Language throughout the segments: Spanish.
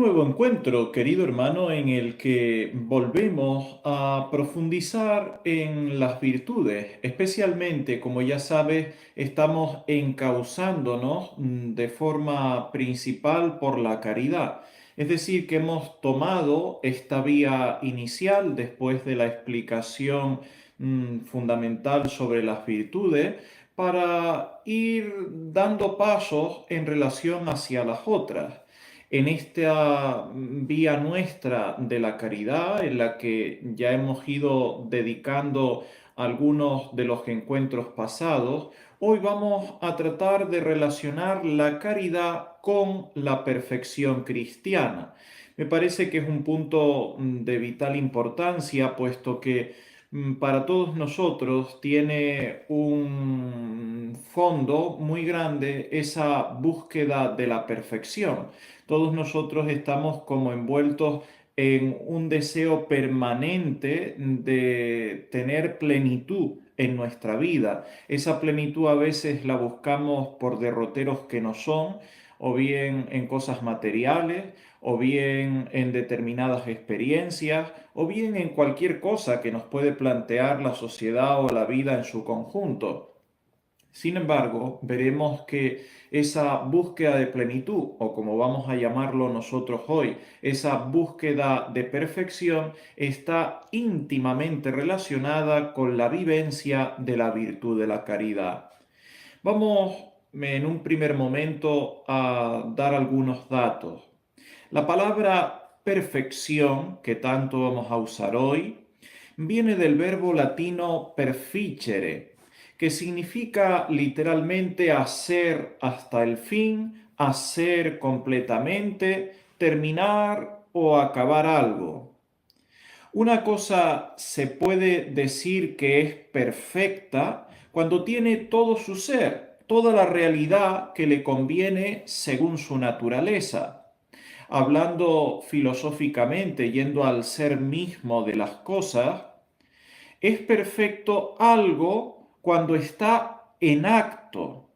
nuevo encuentro, querido hermano, en el que volvemos a profundizar en las virtudes. Especialmente, como ya sabes, estamos encauzándonos de forma principal por la caridad. Es decir, que hemos tomado esta vía inicial después de la explicación fundamental sobre las virtudes para ir dando pasos en relación hacia las otras en esta vía nuestra de la caridad, en la que ya hemos ido dedicando algunos de los encuentros pasados. Hoy vamos a tratar de relacionar la caridad con la perfección cristiana. Me parece que es un punto de vital importancia, puesto que para todos nosotros tiene un fondo muy grande esa búsqueda de la perfección. Todos nosotros estamos como envueltos en un deseo permanente de tener plenitud en nuestra vida. Esa plenitud a veces la buscamos por derroteros que no son, o bien en cosas materiales, o bien en determinadas experiencias, o bien en cualquier cosa que nos puede plantear la sociedad o la vida en su conjunto. Sin embargo, veremos que esa búsqueda de plenitud, o como vamos a llamarlo nosotros hoy, esa búsqueda de perfección, está íntimamente relacionada con la vivencia de la virtud de la caridad. Vamos en un primer momento a dar algunos datos. La palabra perfección, que tanto vamos a usar hoy, viene del verbo latino perficere, que significa literalmente hacer hasta el fin, hacer completamente, terminar o acabar algo. Una cosa se puede decir que es perfecta cuando tiene todo su ser, toda la realidad que le conviene según su naturaleza. Hablando filosóficamente, yendo al ser mismo de las cosas, es perfecto algo cuando está en acto.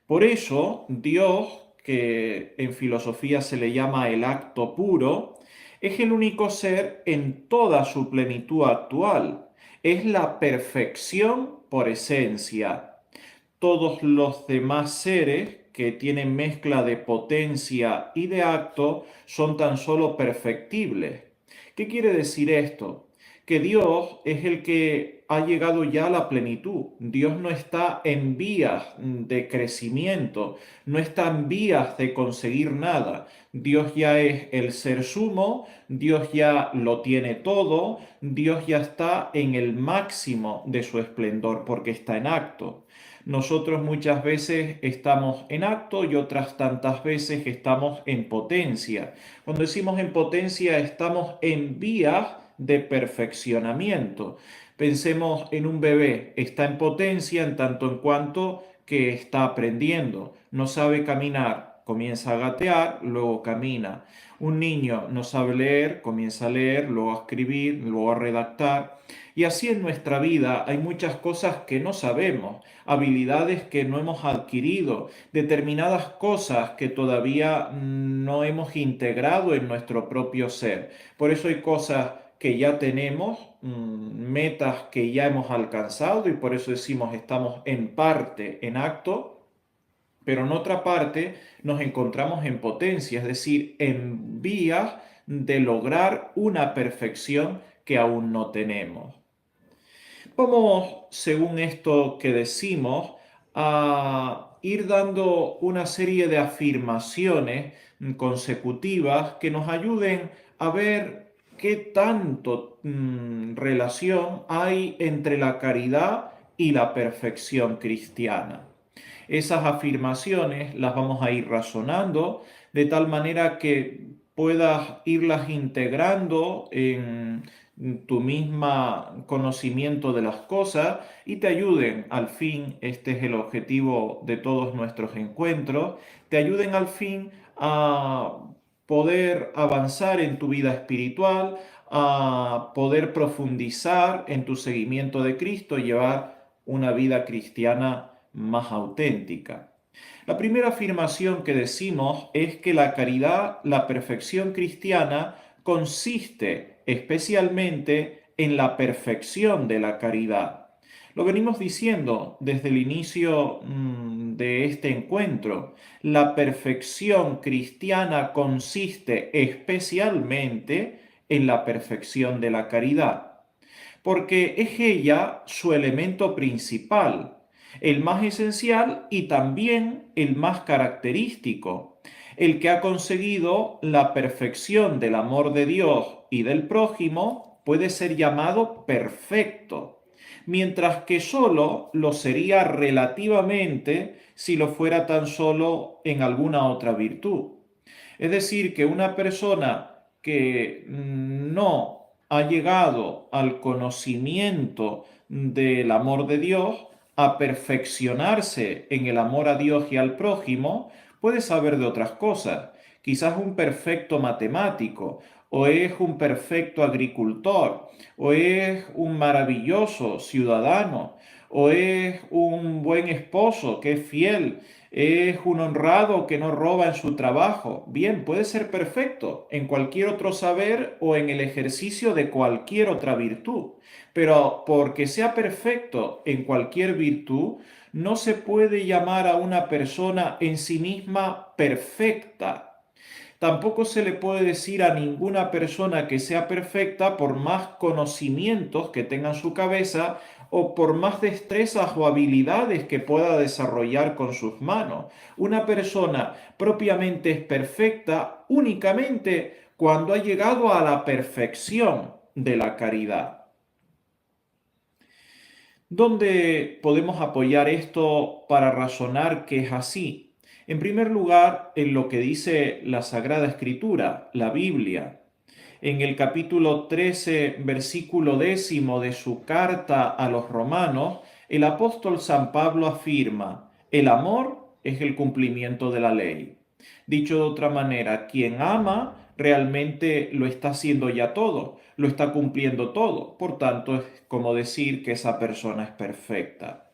Por eso, Dios, que en filosofía se le llama el acto puro, es el único ser en toda su plenitud actual. Es la perfección por esencia. Todos los demás seres que tienen mezcla de potencia y de acto son tan solo perfectibles. ¿Qué quiere decir esto? Que Dios es el que ha llegado ya a la plenitud. Dios no está en vías de crecimiento, no está en vías de conseguir nada. Dios ya es el ser sumo, Dios ya lo tiene todo, Dios ya está en el máximo de su esplendor porque está en acto. Nosotros muchas veces estamos en acto y otras tantas veces estamos en potencia. Cuando decimos en potencia, estamos en vías de perfeccionamiento. Pensemos en un bebé, está en potencia en tanto en cuanto que está aprendiendo, no sabe caminar, comienza a gatear, luego camina. Un niño no sabe leer, comienza a leer, luego a escribir, luego a redactar. Y así en nuestra vida hay muchas cosas que no sabemos, habilidades que no hemos adquirido, determinadas cosas que todavía no hemos integrado en nuestro propio ser. Por eso hay cosas que ya tenemos, metas que ya hemos alcanzado y por eso decimos estamos en parte en acto, pero en otra parte nos encontramos en potencia, es decir, en vías de lograr una perfección que aún no tenemos. Vamos, según esto que decimos, a ir dando una serie de afirmaciones consecutivas que nos ayuden a ver qué tanto relación hay entre la caridad y la perfección cristiana. Esas afirmaciones las vamos a ir razonando de tal manera que puedas irlas integrando en tu misma conocimiento de las cosas y te ayuden al fin, este es el objetivo de todos nuestros encuentros, te ayuden al fin a poder avanzar en tu vida espiritual, a poder profundizar en tu seguimiento de Cristo y llevar una vida cristiana más auténtica. La primera afirmación que decimos es que la caridad, la perfección cristiana, consiste especialmente en la perfección de la caridad. Lo venimos diciendo desde el inicio de este encuentro. La perfección cristiana consiste especialmente en la perfección de la caridad, porque es ella su elemento principal, el más esencial y también el más característico, el que ha conseguido la perfección del amor de Dios y del prójimo puede ser llamado perfecto, mientras que solo lo sería relativamente si lo fuera tan solo en alguna otra virtud. Es decir, que una persona que no ha llegado al conocimiento del amor de Dios, a perfeccionarse en el amor a Dios y al prójimo, puede saber de otras cosas. Quizás un perfecto matemático, o es un perfecto agricultor, o es un maravilloso ciudadano, o es un buen esposo que es fiel, es un honrado que no roba en su trabajo. Bien, puede ser perfecto en cualquier otro saber o en el ejercicio de cualquier otra virtud. Pero porque sea perfecto en cualquier virtud, no se puede llamar a una persona en sí misma perfecta. Tampoco se le puede decir a ninguna persona que sea perfecta por más conocimientos que tenga en su cabeza o por más destrezas o habilidades que pueda desarrollar con sus manos. Una persona propiamente es perfecta únicamente cuando ha llegado a la perfección de la caridad. ¿Dónde podemos apoyar esto para razonar que es así? En primer lugar, en lo que dice la Sagrada Escritura, la Biblia. En el capítulo 13, versículo 10 de su carta a los romanos, el apóstol San Pablo afirma, el amor es el cumplimiento de la ley. Dicho de otra manera, quien ama realmente lo está haciendo ya todo, lo está cumpliendo todo. Por tanto, es como decir que esa persona es perfecta.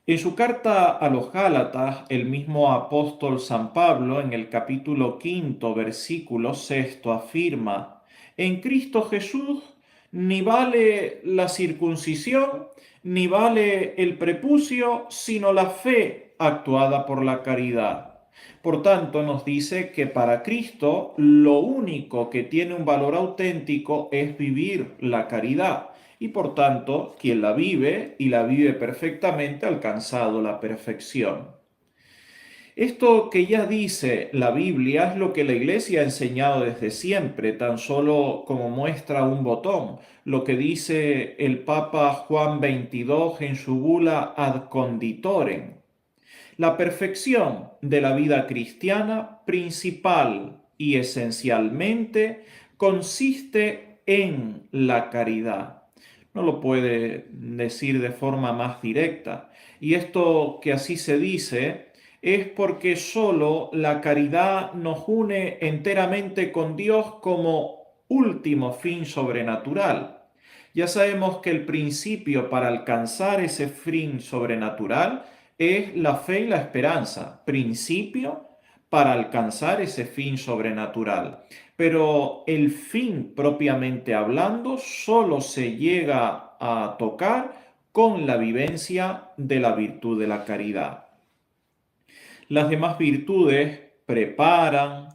En su carta a los Gálatas, el mismo apóstol San Pablo, en el capítulo 5, versículo 6, afirma, en Cristo Jesús ni vale la circuncisión, ni vale el prepucio, sino la fe actuada por la caridad. Por tanto, nos dice que para Cristo lo único que tiene un valor auténtico es vivir la caridad y por tanto, quien la vive y la vive perfectamente ha alcanzado la perfección. Esto que ya dice la Biblia es lo que la Iglesia ha enseñado desde siempre, tan solo como muestra un botón, lo que dice el Papa Juan XXII en su bula Ad Conditorem. La perfección de la vida cristiana principal y esencialmente consiste en la caridad. No lo puede decir de forma más directa. Y esto que así se dice es porque sólo la caridad nos une enteramente con Dios como último fin sobrenatural. Ya sabemos que el principio para alcanzar ese fin sobrenatural es la fe y la esperanza, principio para alcanzar ese fin sobrenatural. Pero el fin propiamente hablando solo se llega a tocar con la vivencia de la virtud de la caridad. Las demás virtudes preparan,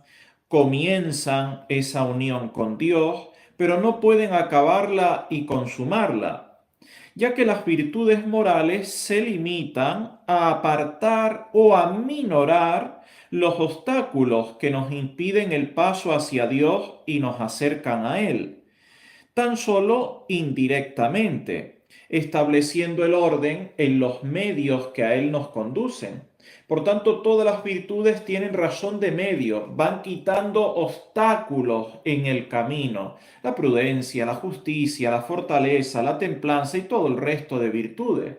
comienzan esa unión con Dios, pero no pueden acabarla y consumarla, ya que las virtudes morales se limitan a apartar o a minorar los obstáculos que nos impiden el paso hacia Dios y nos acercan a Él, tan solo indirectamente, estableciendo el orden en los medios que a Él nos conducen. Por tanto, todas las virtudes tienen razón de medio, van quitando obstáculos en el camino. La prudencia, la justicia, la fortaleza, la templanza y todo el resto de virtudes.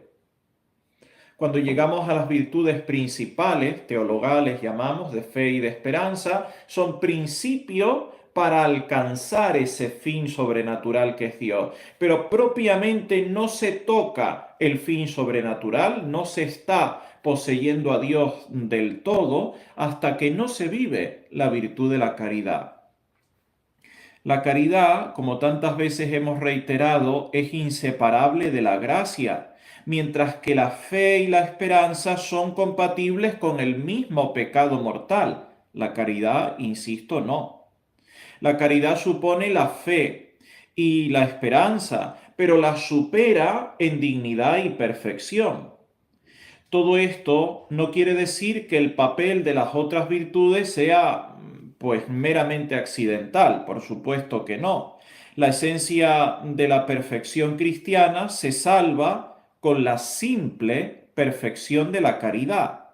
Cuando llegamos a las virtudes principales, teologales llamamos, de fe y de esperanza, son principio para alcanzar ese fin sobrenatural que es Dios. Pero propiamente no se toca el fin sobrenatural, no se está poseyendo a Dios del todo hasta que no se vive la virtud de la caridad. La caridad, como tantas veces hemos reiterado, es inseparable de la gracia, mientras que la fe y la esperanza son compatibles con el mismo pecado mortal. La caridad, insisto, no. La caridad supone la fe y la esperanza, pero la supera en dignidad y perfección. Todo esto no quiere decir que el papel de las otras virtudes sea pues meramente accidental, por supuesto que no. La esencia de la perfección cristiana se salva con la simple perfección de la caridad.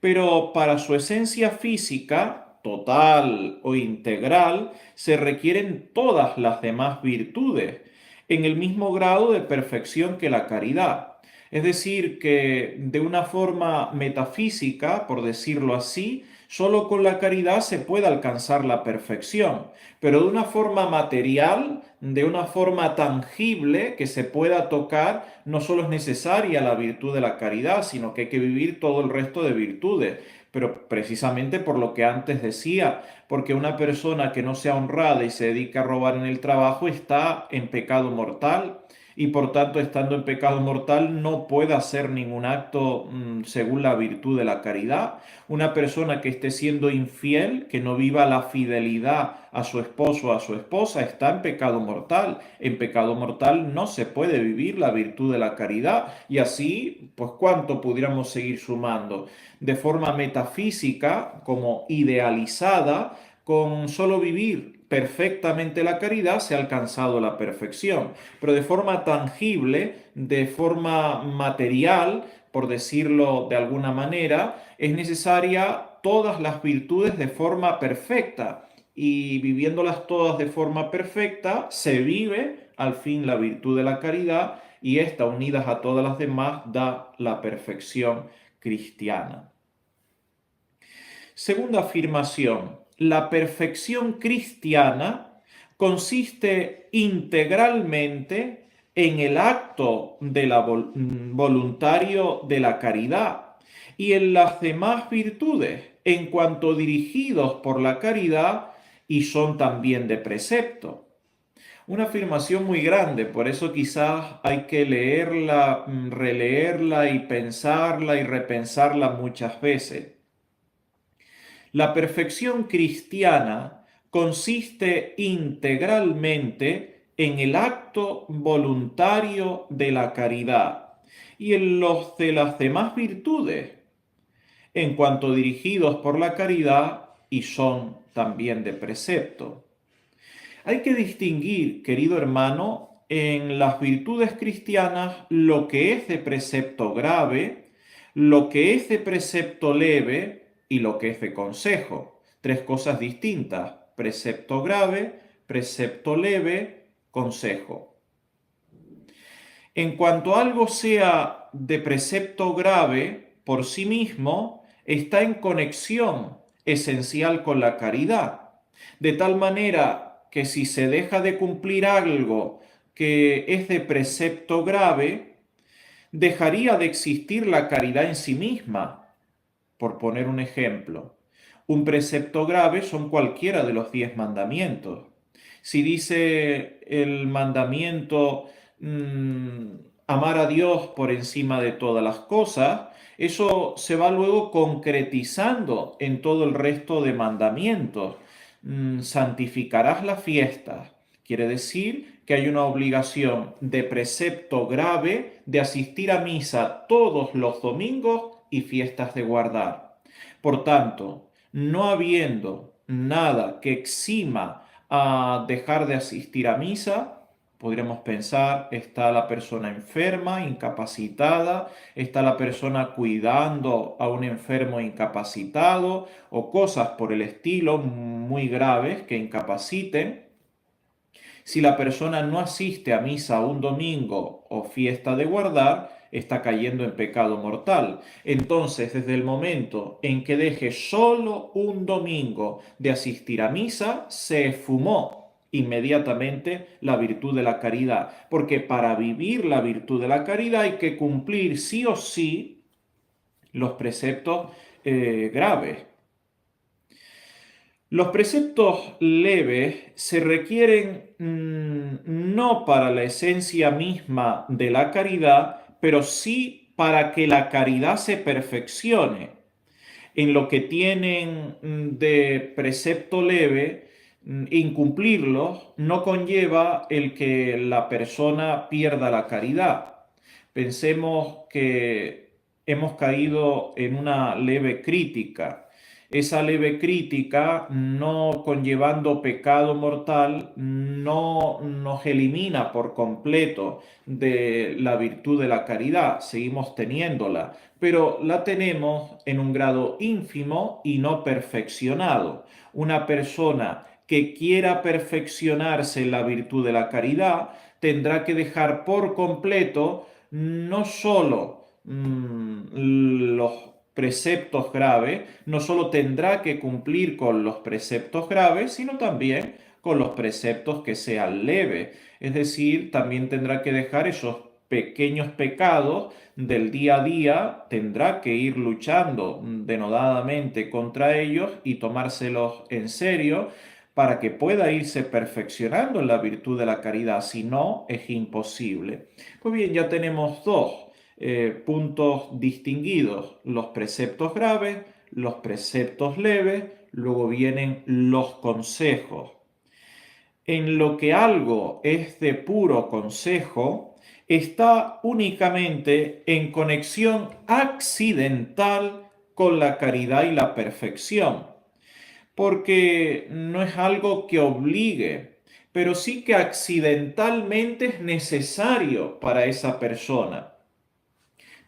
Pero para su esencia física, total o integral, se requieren todas las demás virtudes, en el mismo grado de perfección que la caridad. Es decir, que de una forma metafísica, por decirlo así, solo con la caridad se puede alcanzar la perfección, pero de una forma material, de una forma tangible que se pueda tocar, no solo es necesaria la virtud de la caridad, sino que hay que vivir todo el resto de virtudes. Pero precisamente por lo que antes decía, porque una persona que no sea honrada y se dedica a robar en el trabajo está en pecado mortal y por tanto, estando en pecado mortal, no puede hacer ningún acto según la virtud de la caridad. Una persona que esté siendo infiel, que no viva la fidelidad a su esposo o a su esposa, está en pecado mortal. En pecado mortal no se puede vivir la virtud de la caridad. Y así, pues, ¿cuánto pudiéramos seguir sumando? De forma metafísica, como idealizada, con solo vivir perfectamente la caridad se ha alcanzado la perfección, pero de forma tangible, de forma material, por decirlo de alguna manera, es necesaria todas las virtudes de forma perfecta y viviéndolas todas de forma perfecta se vive al fin la virtud de la caridad y esta unidas a todas las demás da la perfección cristiana. Segunda afirmación, la perfección cristiana consiste integralmente en el acto de la voluntario de la caridad y en las demás virtudes, en cuanto dirigidos por la caridad y son también de precepto. Una afirmación muy grande, por eso quizás hay que leerla, releerla y pensarla y repensarla muchas veces. La perfección cristiana consiste integralmente en el acto voluntario de la caridad y en los de las demás virtudes, en cuanto dirigidos por la caridad y son también de precepto. Hay que distinguir, querido hermano, en las virtudes cristianas lo que es de precepto grave, lo que es de precepto leve y lo que es de consejo. Tres cosas distintas: precepto grave, precepto leve, consejo. En cuanto algo sea de precepto grave por sí mismo, está en conexión esencial con la caridad, de tal manera que si se deja de cumplir algo que es de precepto grave, dejaría de existir la caridad en sí misma. Por poner un ejemplo, un precepto grave son cualquiera de los 10 mandamientos. Si dice el mandamiento amar a Dios por encima de todas las cosas, eso se va luego concretizando en todo el resto de mandamientos. Santificarás las fiestas. Quiere decir que hay una obligación de precepto grave de asistir a misa todos los domingos y fiestas de guardar. Por tanto, no habiendo nada que exima a dejar de asistir a misa, podríamos pensar, está la persona enferma, incapacitada, está la persona cuidando a un enfermo incapacitado o cosas por el estilo muy graves que incapaciten. Si la persona no asiste a misa un domingo o fiesta de guardar, está cayendo en pecado mortal. Entonces, desde el momento en que deje solo un domingo de asistir a misa, se fumó inmediatamente la virtud de la caridad, porque para vivir la virtud de la caridad hay que cumplir sí o sí los preceptos graves. Los preceptos leves se requieren no para la esencia misma de la caridad, pero sí para que la caridad se perfeccione. En lo que tienen de precepto leve, incumplirlos no conlleva el que la persona pierda la caridad. Pensemos que hemos caído en una leve crítica. Esa leve crítica, no conllevando pecado mortal, no nos elimina por completo de la virtud de la caridad. Seguimos teniéndola, pero la tenemos en un grado ínfimo y no perfeccionado. Una persona que quiera perfeccionarse en la virtud de la caridad tendrá que dejar por completo no solo los preceptos graves, no solo tendrá que cumplir con los preceptos graves, sino también con los preceptos que sean leves. Es decir, también tendrá que dejar esos pequeños pecados del día a día, tendrá que ir luchando denodadamente contra ellos y tomárselos en serio para que pueda irse perfeccionando en la virtud de la caridad. Si no, es imposible. Pues bien, ya tenemos dos puntos distinguidos: los preceptos graves, los preceptos leves, luego vienen los consejos. En lo que algo es de puro consejo, está únicamente en conexión accidental con la caridad y la perfección, porque no es algo que obligue, pero sí que accidentalmente es necesario para esa persona.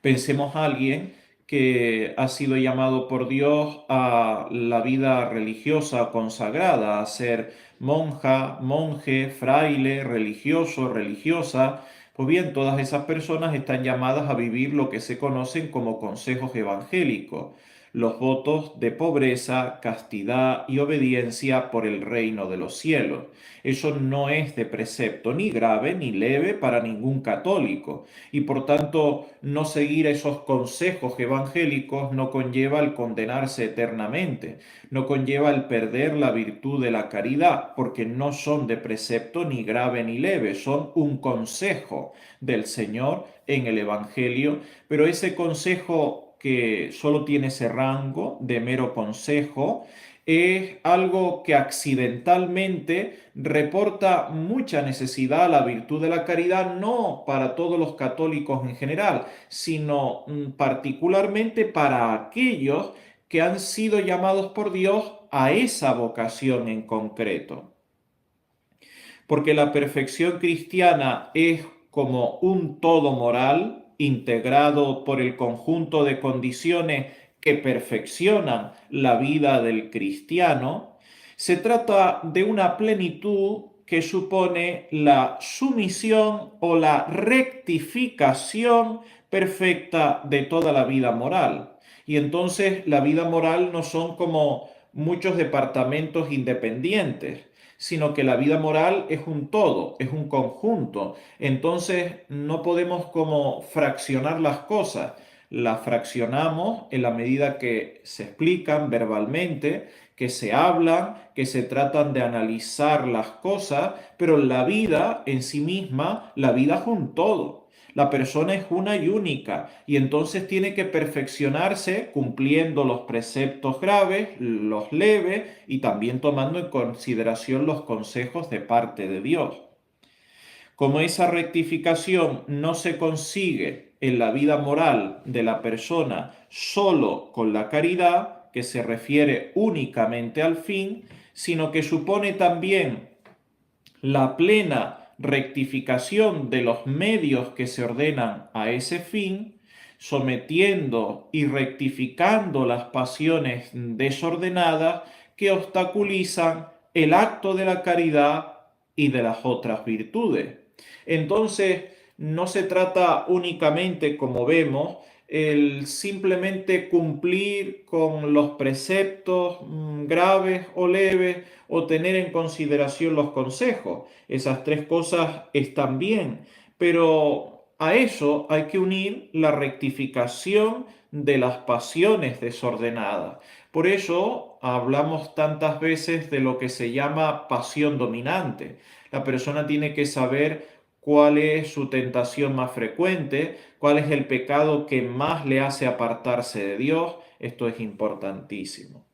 Pensemos a alguien que ha sido llamado por Dios a la vida religiosa consagrada, a ser monja, monje, fraile, religioso, religiosa. Pues bien, todas esas personas están llamadas a vivir lo que se conocen como consejos evangélicos, los votos de pobreza, castidad y obediencia por el reino de los cielos. Eso no es de precepto ni grave ni leve para ningún católico, y por tanto no seguir esos consejos evangélicos no conlleva el condenarse eternamente, no conlleva el perder la virtud de la caridad, porque no son de precepto ni grave ni leve, son un consejo del Señor en el Evangelio, pero ese consejo que solo tiene ese rango de mero consejo es algo que accidentalmente reporta mucha necesidad a la virtud de la caridad, no para todos los católicos en general, sino particularmente para aquellos que han sido llamados por Dios a esa vocación en concreto. Porque la perfección cristiana es como un todo moral integrado por el conjunto de condiciones que perfeccionan la vida del cristiano. Se trata de una plenitud que supone la sumisión o la rectificación perfecta de toda la vida moral. Y entonces la vida moral no son como muchos departamentos independientes, sino que la vida moral es un todo, es un conjunto. Entonces no podemos como fraccionar las cosas. Las fraccionamos en la medida que se explican verbalmente, que se hablan, que se tratan de analizar las cosas, pero la vida en sí misma, la vida es un todo. La persona es una y única, y entonces tiene que perfeccionarse cumpliendo los preceptos graves, los leves, y también tomando en consideración los consejos de parte de Dios. Como esa rectificación no se consigue en la vida moral de la persona solo con la caridad, que se refiere únicamente al fin, sino que supone también la plena rectificación de los medios que se ordenan a ese fin, sometiendo y rectificando las pasiones desordenadas que obstaculizan el acto de la caridad y de las otras virtudes. Entonces, no se trata únicamente, como vemos, el simplemente cumplir con los preceptos graves o leves o tener en consideración los consejos. Esas tres cosas están bien, pero a eso hay que unir la rectificación de las pasiones desordenadas. Por eso hablamos tantas veces de lo que se llama pasión dominante. La persona tiene que saber cuál es su tentación más frecuente, cuál es el pecado que más le hace apartarse de Dios. Esto es importantísimo.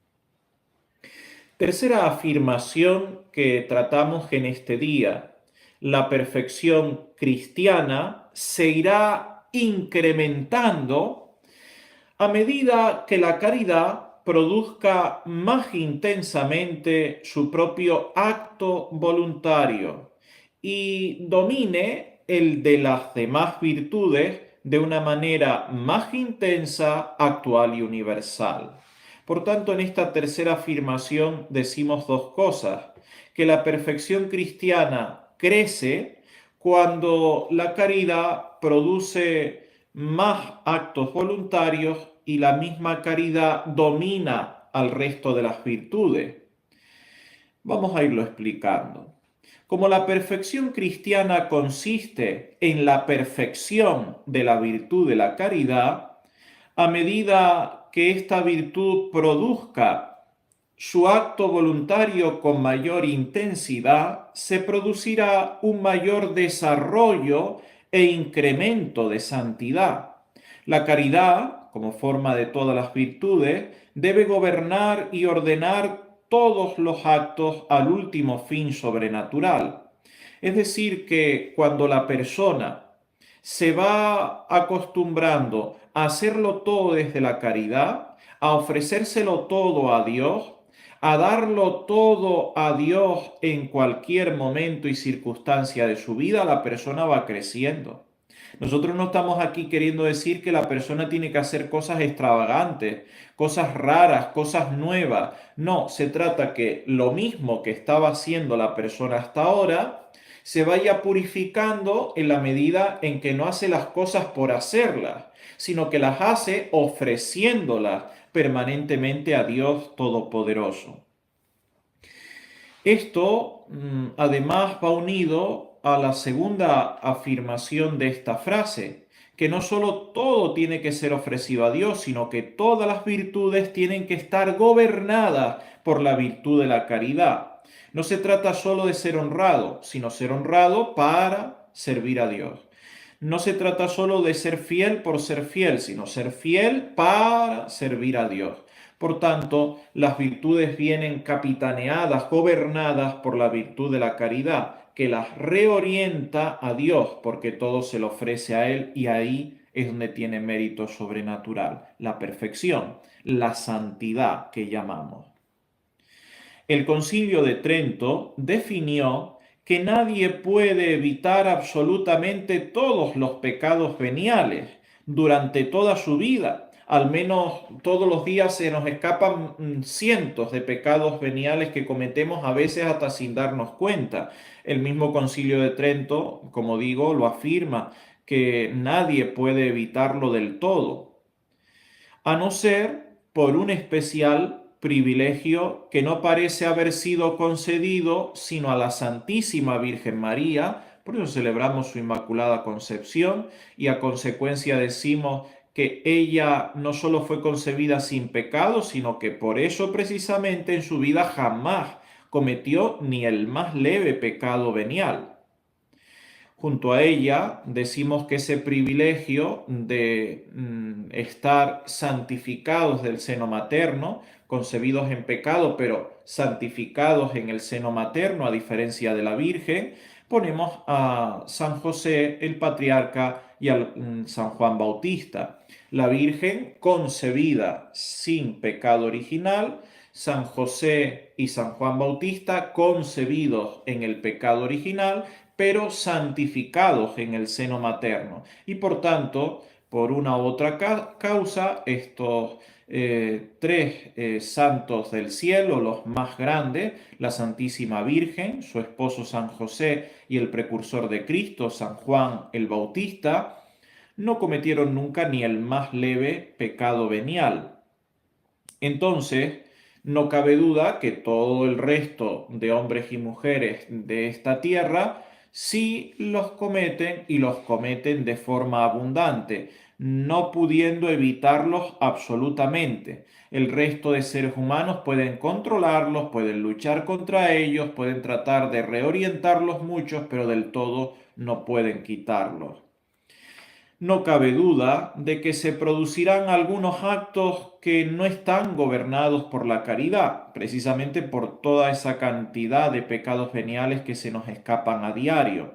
Tercera afirmación que tratamos en este día. La perfección cristiana se irá incrementando a medida que la caridad produzca más intensamente su propio acto voluntario y domine el de las demás virtudes de una manera más intensa, actual y universal. Por tanto, en esta tercera afirmación decimos dos cosas: que la perfección cristiana crece cuando la caridad produce más actos voluntarios y la misma caridad domina al resto de las virtudes. Vamos a irlo explicando. Como la perfección cristiana consiste en la perfección de la virtud de la caridad, a medida que esta virtud produzca su acto voluntario con mayor intensidad, se producirá un mayor desarrollo e incremento de santidad. La caridad, como forma de todas las virtudes, debe gobernar y ordenar todos los actos al último fin sobrenatural. Es decir, que cuando la persona se va acostumbrando a hacerlo todo desde la caridad, a ofrecérselo todo a Dios, a darlo todo a Dios en cualquier momento y circunstancia de su vida, la persona va creciendo. Nosotros no estamos aquí queriendo decir que la persona tiene que hacer cosas extravagantes, cosas raras, cosas nuevas. No, se trata que lo mismo que estaba haciendo la persona hasta ahora, se vaya purificando en la medida en que no hace las cosas por hacerlas, sino que las hace ofreciéndolas permanentemente a Dios Todopoderoso. Esto además va unido a la segunda afirmación de esta frase, que no solo todo tiene que ser ofrecido a Dios, sino que todas las virtudes tienen que estar gobernadas por la virtud de la caridad. No se trata solo de ser honrado, sino ser honrado para servir a Dios. No se trata solo de ser fiel por ser fiel, sino ser fiel para servir a Dios. Por tanto, las virtudes vienen capitaneadas, gobernadas por la virtud de la caridad, que las reorienta a Dios, porque todo se lo ofrece a Él y ahí es donde tiene mérito sobrenatural, la perfección, la santidad que llamamos. El Concilio de Trento definió que nadie puede evitar absolutamente todos los pecados veniales durante toda su vida. Al menos todos los días se nos escapan cientos de pecados veniales que cometemos a veces hasta sin darnos cuenta. El mismo Concilio de Trento, como digo, lo afirma, que nadie puede evitarlo del todo, a no ser por un especial privilegio que no parece haber sido concedido sino a la Santísima Virgen María. Por eso celebramos su Inmaculada Concepción y a consecuencia decimos que ella no solo fue concebida sin pecado, sino que por eso precisamente en su vida jamás cometió ni el más leve pecado venial. Junto a ella decimos que ese privilegio de estar santificados del seno materno, concebidos en pecado, pero santificados en el seno materno, a diferencia de la Virgen, ponemos a San José el patriarca y a San Juan Bautista. La Virgen concebida sin pecado original, San José y San Juan Bautista concebidos en el pecado original, pero santificados en el seno materno. Y por tanto, por una u otra causa, estos tres santos del cielo, los más grandes, la Santísima Virgen, su esposo San José y el precursor de Cristo, San Juan el Bautista, no cometieron nunca ni el más leve pecado venial. Entonces, no cabe duda que todo el resto de hombres y mujeres de esta tierra sí los cometen y los cometen de forma abundante, no pudiendo evitarlos absolutamente. El resto de seres humanos pueden controlarlos, pueden luchar contra ellos, pueden tratar de reorientarlos muchos, pero del todo no pueden quitarlos. No cabe duda de que se producirán algunos actos que no están gobernados por la caridad, precisamente por toda esa cantidad de pecados veniales que se nos escapan a diario.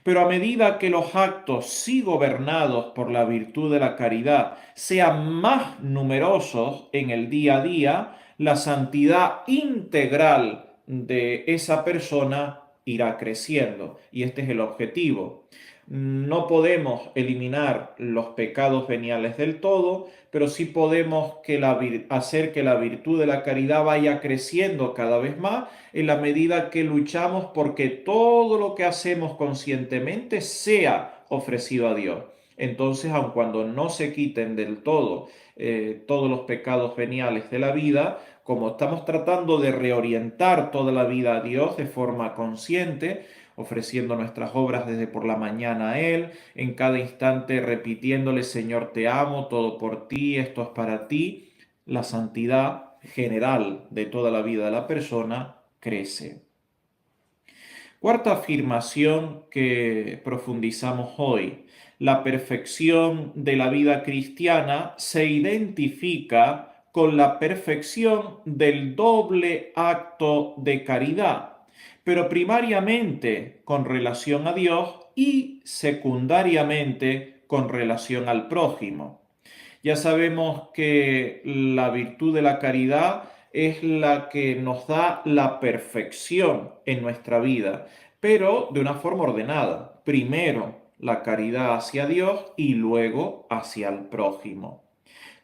Pero a medida que los actos sí gobernados por la virtud de la caridad sean más numerosos en el día a día, la santidad integral de esa persona irá creciendo. Y este es el objetivo. No podemos eliminar los pecados veniales del todo, pero sí podemos hacer que la virtud de la caridad vaya creciendo cada vez más en la medida que luchamos porque todo lo que hacemos conscientemente sea ofrecido a Dios. Entonces, aun cuando no se quiten del todo todos los pecados veniales de la vida, como estamos tratando de reorientar toda la vida a Dios de forma consciente, ofreciendo nuestras obras desde por la mañana a Él, en cada instante repitiéndole, Señor, te amo, todo por ti, esto es para ti, la santidad general de toda la vida de la persona crece. Cuarta afirmación que profundizamos hoy. La perfección de la vida cristiana se identifica con la perfección del doble acto de caridad, pero primariamente con relación a Dios y secundariamente con relación al prójimo. Ya sabemos que la virtud de la caridad es la que nos da la perfección en nuestra vida, pero de una forma ordenada. Primero la caridad hacia Dios y luego hacia el prójimo.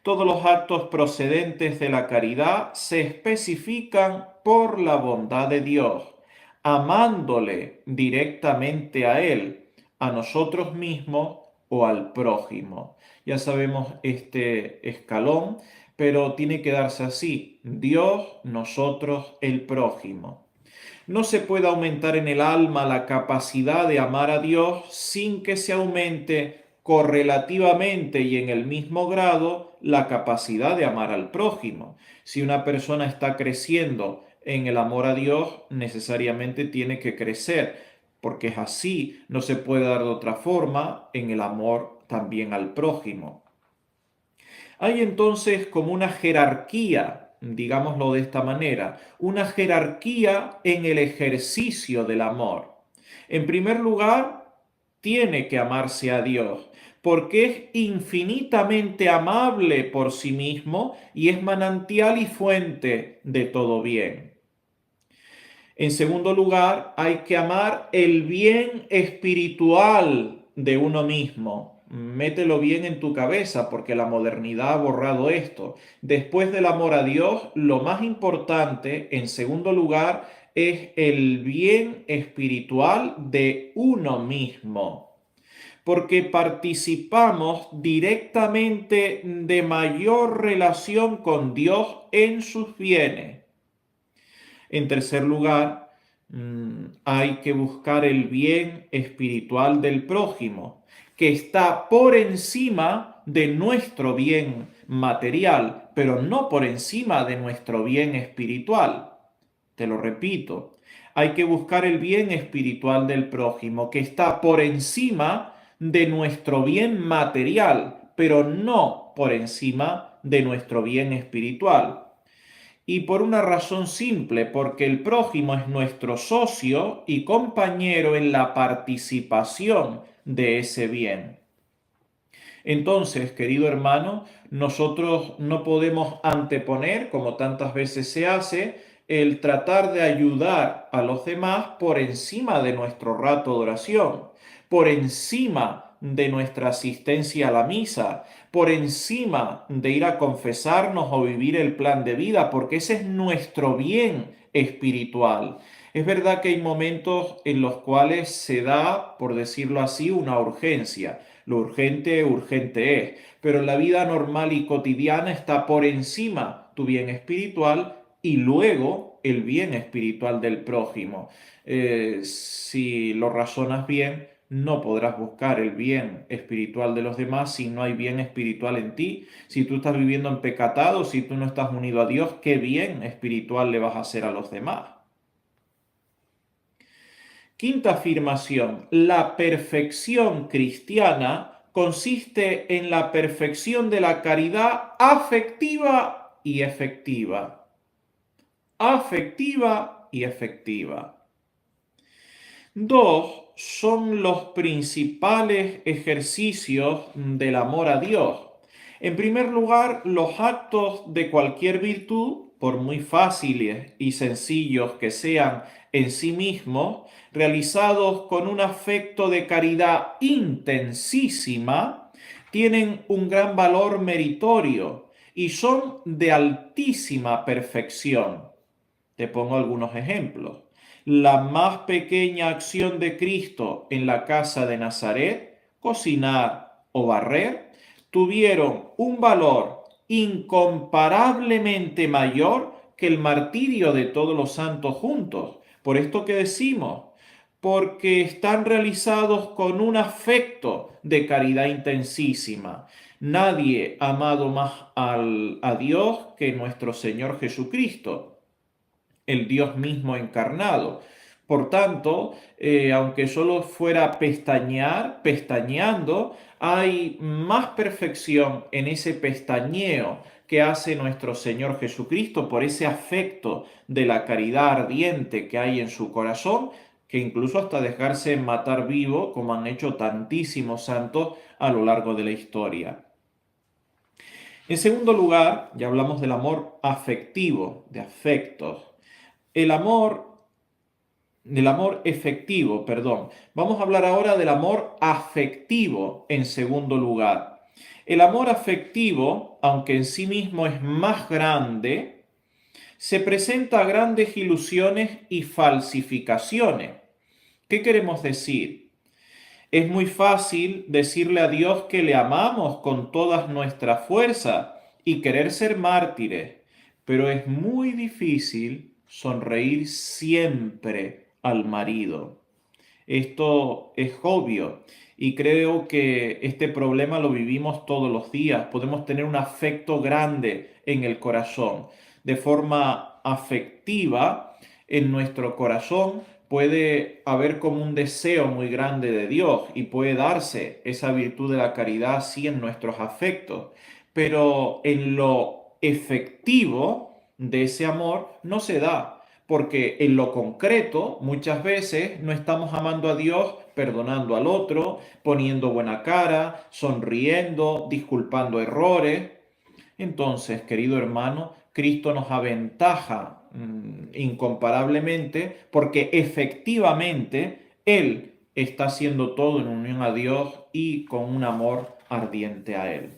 Todos los actos procedentes de la caridad se especifican por la bondad de Dios, amándole directamente a Él, a nosotros mismos o al prójimo. Ya sabemos este escalón, pero tiene que darse así: Dios, nosotros, el prójimo. No se puede aumentar en el alma la capacidad de amar a Dios sin que se aumente correlativamente y en el mismo grado la capacidad de amar al prójimo. Si una persona está creciendo en el amor a Dios, necesariamente tiene que crecer, porque es así, no se puede dar de otra forma en el amor también al prójimo. Hay entonces como una jerarquía, digámoslo de esta manera, una jerarquía en el ejercicio del amor. En primer lugar, tiene que amarse a Dios, porque es infinitamente amable por sí mismo y es manantial y fuente de todo bien. En segundo lugar, hay que amar el bien espiritual de uno mismo. Mételo bien en tu cabeza porque la modernidad ha borrado esto. Después del amor a Dios, lo más importante, en segundo lugar, es el bien espiritual de uno mismo, porque participamos directamente de mayor relación con Dios en sus bienes. En tercer lugar, hay que buscar el bien espiritual del prójimo, que está por encima de nuestro bien material, pero no por encima de nuestro bien espiritual. Te lo repito, hay que buscar el bien espiritual del prójimo, que está por encima de nuestro bien material, pero no por encima de nuestro bien espiritual. Y por una razón simple, porque el prójimo es nuestro socio y compañero en la participación de ese bien. Entonces, querido hermano, nosotros no podemos anteponer, como tantas veces se hace, el tratar de ayudar a los demás por encima de nuestro rato de oración, por encima de nuestra asistencia a la misa, por encima de ir a confesarnos o vivir el plan de vida, porque ese es nuestro bien espiritual. Es verdad que hay momentos en los cuales se da, por decirlo así, una urgencia. Lo urgente, urgente es, pero la vida normal y cotidiana está por encima tu bien espiritual y luego el bien espiritual del prójimo. Si lo razonas bien, no podrás buscar el bien espiritual de los demás si no hay bien espiritual en ti. Si tú estás viviendo en pecado, si tú no estás unido a Dios, ¿qué bien espiritual le vas a hacer a los demás? Quinta afirmación, la perfección cristiana consiste en la perfección de la caridad afectiva y efectiva. Afectiva y efectiva. Dos son los principales ejercicios del amor a Dios. En primer lugar, los actos de cualquier virtud, por muy fáciles y sencillos que sean en sí mismos, realizados con un afecto de caridad intensísima, tienen un gran valor meritorio y son de altísima perfección. Te pongo algunos ejemplos. La más pequeña acción de Cristo en la casa de Nazaret, cocinar o barrer, tuvieron un valor incomparablemente mayor que el martirio de todos los santos juntos. Por esto que decimos, porque están realizados con un afecto de caridad intensísima. Nadie ha amado más a Dios que nuestro Señor Jesucristo, el Dios mismo encarnado. Por tanto, aunque solo fuera pestañear, pestañeando, hay más perfección en ese pestañeo que hace nuestro Señor Jesucristo por ese afecto de la caridad ardiente que hay en su corazón, que incluso hasta dejarse matar vivo, como han hecho tantísimos santos a lo largo de la historia. En segundo lugar, ya hablamos del amor afectivo, de afectos. El amor, del amor efectivo, perdón. Vamos a hablar ahora del amor afectivo en segundo lugar. El amor afectivo, aunque en sí mismo es más grande, se presenta a grandes ilusiones y falsificaciones. ¿Qué queremos decir? Es muy fácil decirle a Dios que le amamos con todas nuestras fuerzas y querer ser mártires, pero es muy difícil sonreír siempre al marido. Esto es obvio y creo que este problema lo vivimos todos los días. Podemos tener un afecto grande en el corazón. De forma afectiva, en nuestro corazón puede haber como un deseo muy grande de Dios y puede darse esa virtud de la caridad así en nuestros afectos. Pero en lo efectivo de ese amor no se da, porque en lo concreto muchas veces no estamos amando a Dios perdonando al otro, poniendo buena cara, sonriendo, disculpando errores. Entonces, querido hermano, Cristo nos aventaja incomparablemente porque efectivamente Él está haciendo todo en unión a Dios y con un amor ardiente a Él.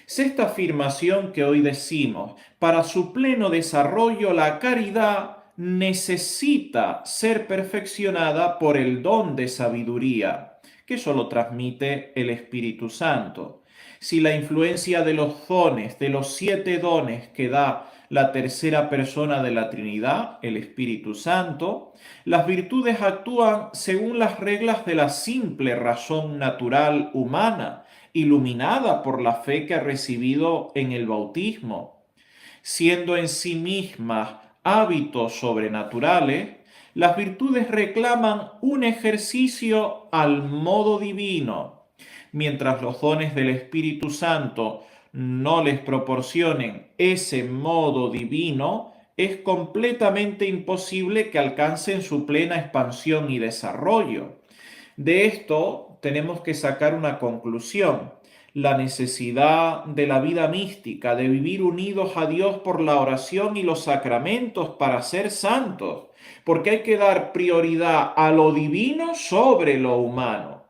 Sexta afirmación que hoy decimos, para su pleno desarrollo la caridad necesita ser perfeccionada por el don de sabiduría, que solo transmite el Espíritu Santo. Si la influencia de los dones, de los 7 dones que da la tercera persona de la Trinidad, el Espíritu Santo, las virtudes actúan según las reglas de la simple razón natural humana, iluminada por la fe que ha recibido en el bautismo. Siendo en sí mismas hábitos sobrenaturales, las virtudes reclaman un ejercicio al modo divino, mientras los dones del Espíritu Santo no les proporcionen ese modo divino, es completamente imposible que alcancen su plena expansión y desarrollo. De esto tenemos que sacar una conclusión: la necesidad de la vida mística, de vivir unidos a Dios por la oración y los sacramentos para ser santos, porque hay que dar prioridad a lo divino sobre lo humano.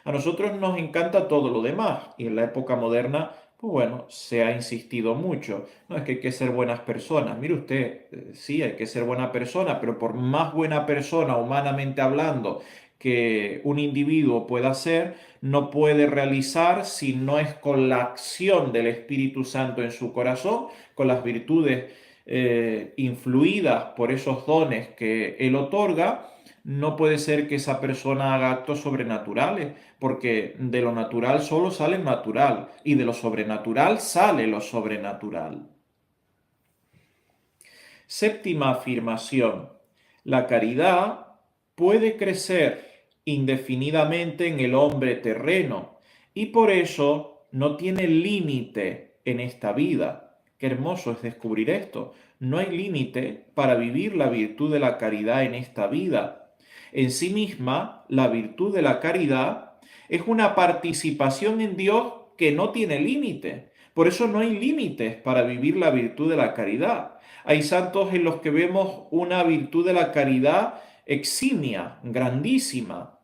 A nosotros nos encanta todo lo demás y en la época moderna, pues bueno, se ha insistido mucho. No es que hay que ser buenas personas. Mire usted, sí, hay que ser buena persona, pero por más buena persona, humanamente hablando, que un individuo pueda ser, no puede realizar si no es con la acción del Espíritu Santo en su corazón, con las virtudes influidas por esos dones que Él otorga. No puede ser que esa persona haga actos sobrenaturales, porque de lo natural solo sale natural y de lo sobrenatural sale lo sobrenatural. Séptima afirmación. La caridad puede crecer indefinidamente en el hombre terreno y por eso no tiene límite en esta vida. Qué hermoso es descubrir esto. No hay límite para vivir la virtud de la caridad en esta vida. En sí misma, la virtud de la caridad es una participación en Dios que no tiene límite. Por eso no hay límites para vivir la virtud de la caridad. Hay santos en los que vemos una virtud de la caridad eximia, grandísima,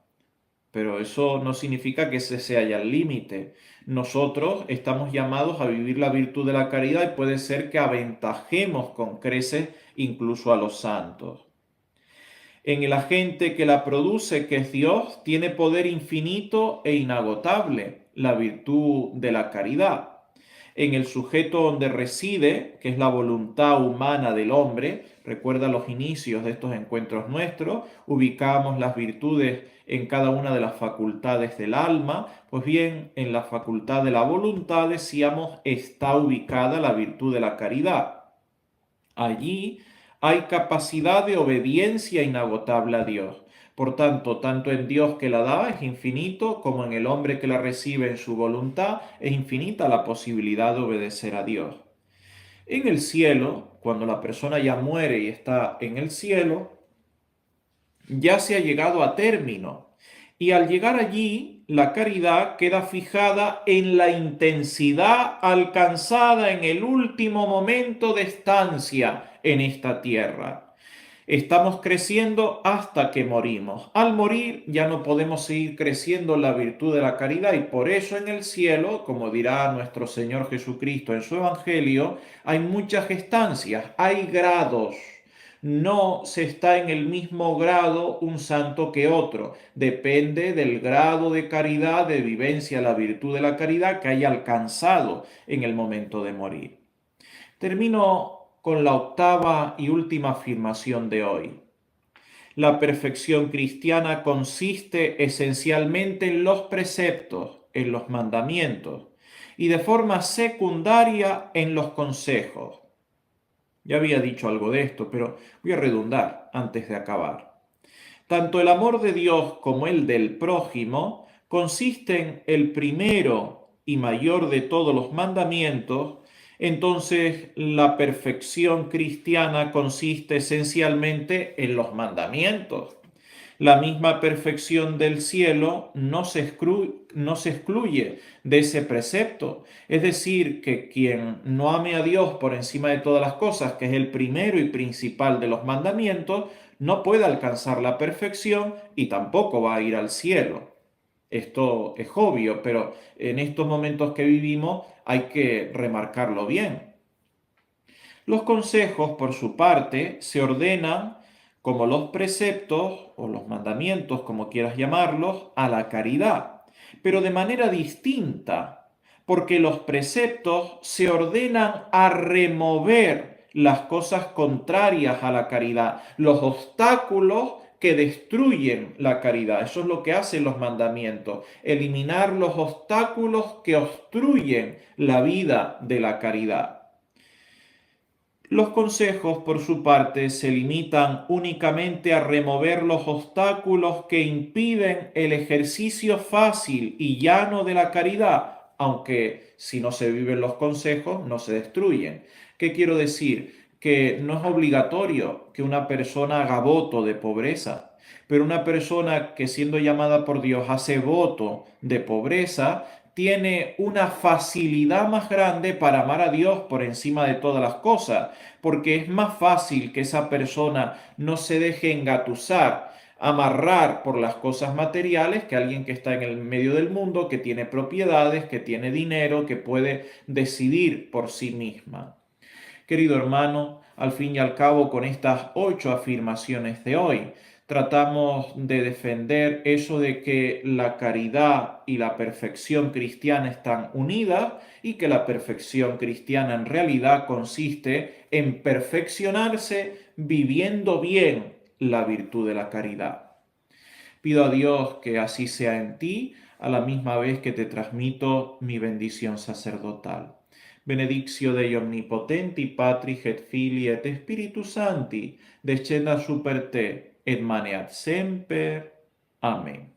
pero eso no significa que ese sea ya el límite. Nosotros estamos llamados a vivir la virtud de la caridad y puede ser que aventajemos con creces incluso a los santos. En el agente que la produce, que es Dios, tiene poder infinito e inagotable, la virtud de la caridad. En el sujeto donde reside, que es la voluntad humana del hombre, recuerda los inicios de estos encuentros nuestros, ubicamos las virtudes en cada una de las facultades del alma, pues bien, en la facultad de la voluntad, decíamos, está ubicada la virtud de la caridad. Allí hay capacidad de obediencia inagotable a Dios. Por tanto, tanto en Dios que la da es infinito, como en el hombre que la recibe en su voluntad es infinita la posibilidad de obedecer a Dios. En el cielo, cuando la persona ya muere y está en el cielo, ya se ha llegado a término. Y al llegar allí, la caridad queda fijada en la intensidad alcanzada en el último momento de estancia en esta tierra. Estamos creciendo hasta que morimos. Al morir ya no podemos seguir creciendo en la virtud de la caridad y por eso en el cielo, como dirá nuestro Señor Jesucristo en su Evangelio, hay muchas estancias, hay grados. No se está en el mismo grado un santo que otro. Depende del grado de caridad, de vivencia, la virtud de la caridad que haya alcanzado en el momento de morir. Termino con la octava y última afirmación de hoy. La perfección cristiana consiste esencialmente en los preceptos, en los mandamientos, y de forma secundaria en los consejos. Ya había dicho algo de esto, pero voy a redundar antes de acabar. Tanto el amor de Dios como el del prójimo consisten el primero y mayor de todos los mandamientos. Entonces la perfección cristiana consiste esencialmente en los mandamientos. La misma perfección del cielo no se excluye de ese precepto. Es decir, que quien no ame a Dios por encima de todas las cosas, que es el primero y principal de los mandamientos, no puede alcanzar la perfección y tampoco va a ir al cielo. Esto es obvio, pero en estos momentos que vivimos hay que remarcarlo bien. Los consejos, por su parte, se ordenan como los preceptos o los mandamientos, como quieras llamarlos, a la caridad, pero de manera distinta, porque los preceptos se ordenan a remover las cosas contrarias a la caridad, los obstáculos que destruyen la caridad. Eso es lo que hacen los mandamientos, eliminar los obstáculos que obstruyen la vida de la caridad. Los consejos, por su parte, se limitan únicamente a remover los obstáculos que impiden el ejercicio fácil y llano de la caridad, aunque si no se viven los consejos, no se destruyen. ¿Qué quiero decir? Que no es obligatorio que una persona haga voto de pobreza, pero una persona que siendo llamada por Dios hace voto de pobreza, tiene una facilidad más grande para amar a Dios por encima de todas las cosas, porque es más fácil que esa persona no se deje engatusar amarrar por las cosas materiales que alguien que está en el medio del mundo, que tiene propiedades, que tiene dinero, que puede decidir por sí misma. Querido hermano, al fin y al cabo, con estas 8 afirmaciones de hoy, tratamos de defender eso de que la caridad y la perfección cristiana están unidas y que la perfección cristiana en realidad consiste en perfeccionarse viviendo bien la virtud de la caridad. Pido a Dios que así sea en ti, a la misma vez que te transmito mi bendición sacerdotal. Benedictio Dei Omnipotenti, Patris et Filii et Spiritus Sancti, descendat super te, et maneat semper. Amén.